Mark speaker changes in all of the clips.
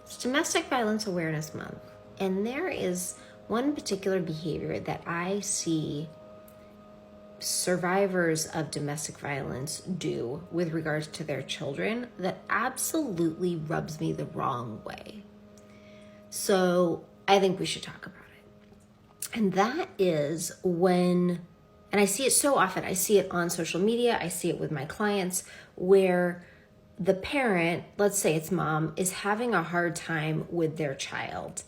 Speaker 1: It's Domestic Violence Awareness Month, and there is one particular behavior that I see survivors of domestic violence do with regards to their children that absolutely rubs me the wrong way. So I think we should talk about it. And that is when, and I see it so often, I see it on social media, I see it with my clients, where the parent, let's say it's mom, is having a hard time with their child.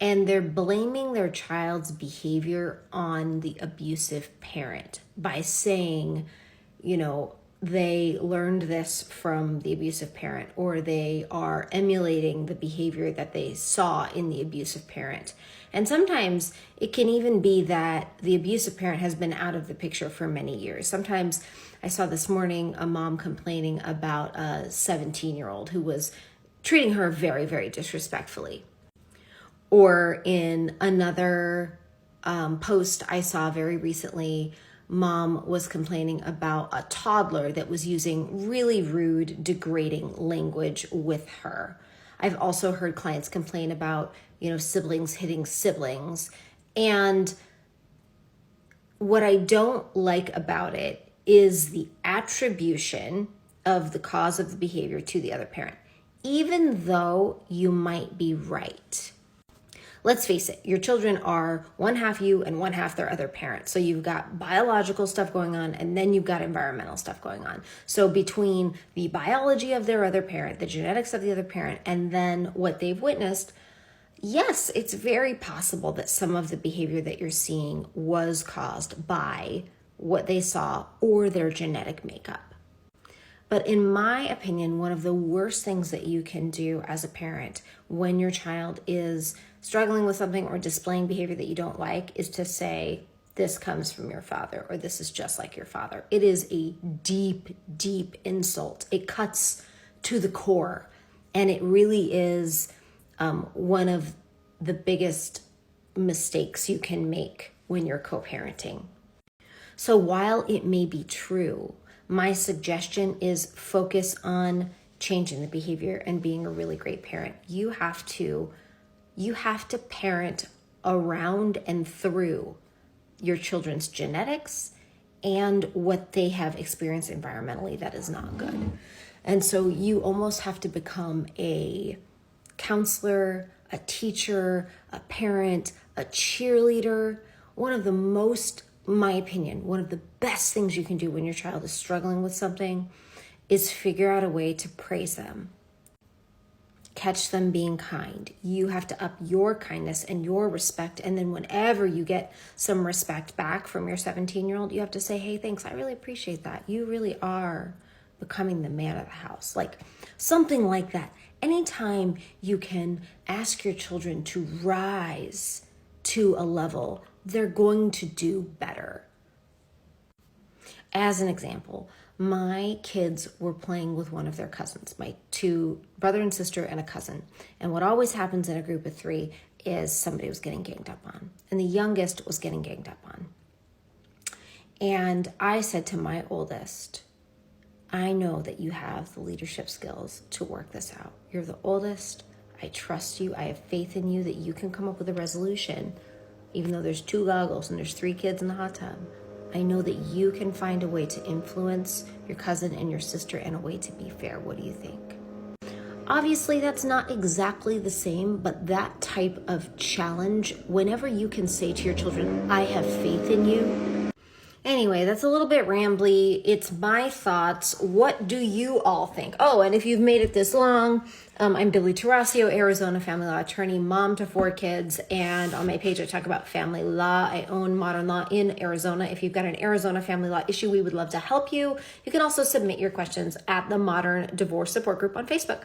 Speaker 1: And they're blaming their child's behavior on the abusive parent by saying, they learned this from the abusive parent, or they are emulating the behavior that they saw in the abusive parent. And sometimes it can even be that the abusive parent has been out of the picture for many years. Sometimes I saw this morning a mom complaining about a 17-year-old who was treating her very, very disrespectfully. Or in another post I saw very recently, mom was complaining about a toddler that was using really rude, degrading language with her. I've also heard clients complain about, siblings hitting siblings. And what I don't like about it is the attribution of the cause of the behavior to the other parent, even though you might be right. Let's face it, your children are one half you and one half their other parent. So you've got biological stuff going on, and then you've got environmental stuff going on. So between the biology of their other parent, the genetics of the other parent, and then what they've witnessed, yes, it's very possible that some of the behavior that you're seeing was caused by what they saw or their genetic makeup. But in my opinion, one of the worst things that you can do as a parent when your child is struggling with something or displaying behavior that you don't like is to say, this comes from your father, or this is just like your father. It is a deep, deep insult. It cuts to the core, and it really is one of the biggest mistakes you can make when you're co-parenting. So while it may be true, my suggestion is focus on changing the behavior and being a really great parent. You have to parent around and through your children's genetics and what they have experienced environmentally that is not good. And so you almost have to become a counselor, a teacher, a parent, a cheerleader. One of the best things you can do when your child is struggling with something is figure out a way to praise them. Catch them being kind. You have to up your kindness and your respect. And then whenever you get some respect back from your 17-year-old, you have to say, hey, thanks. I really appreciate that. You really are becoming the man of the house. Like something like that. Anytime you can ask your children to rise to a level, they're going to do better. As an example, my kids were playing with one of their cousins, my two brother and sister and a cousin. And what always happens in a group of three is somebody was getting ganged up on. And the youngest was getting ganged up on. And I said to my oldest, I know that you have the leadership skills to work this out. You're the oldest. I trust you. I have faith in you that you can come up with a resolution. Even though there's two goggles and there's 3 kids in the hot tub, I know that you can find a way to influence your cousin and your sister and a way to be fair. What do you think? Obviously, that's not exactly the same, but that type of challenge, whenever you can say to your children, I have faith in you. Anyway, that's a little bit rambly. It's my thoughts. What do you all think? Oh, and if you've made it this long, I'm Billy Tarasio, Arizona family law attorney, mom to 4 kids. And on my page, I talk about family law. I own Modern Law in Arizona. If you've got an Arizona family law issue, we would love to help you. You can also submit your questions at the Modern Divorce Support Group on Facebook.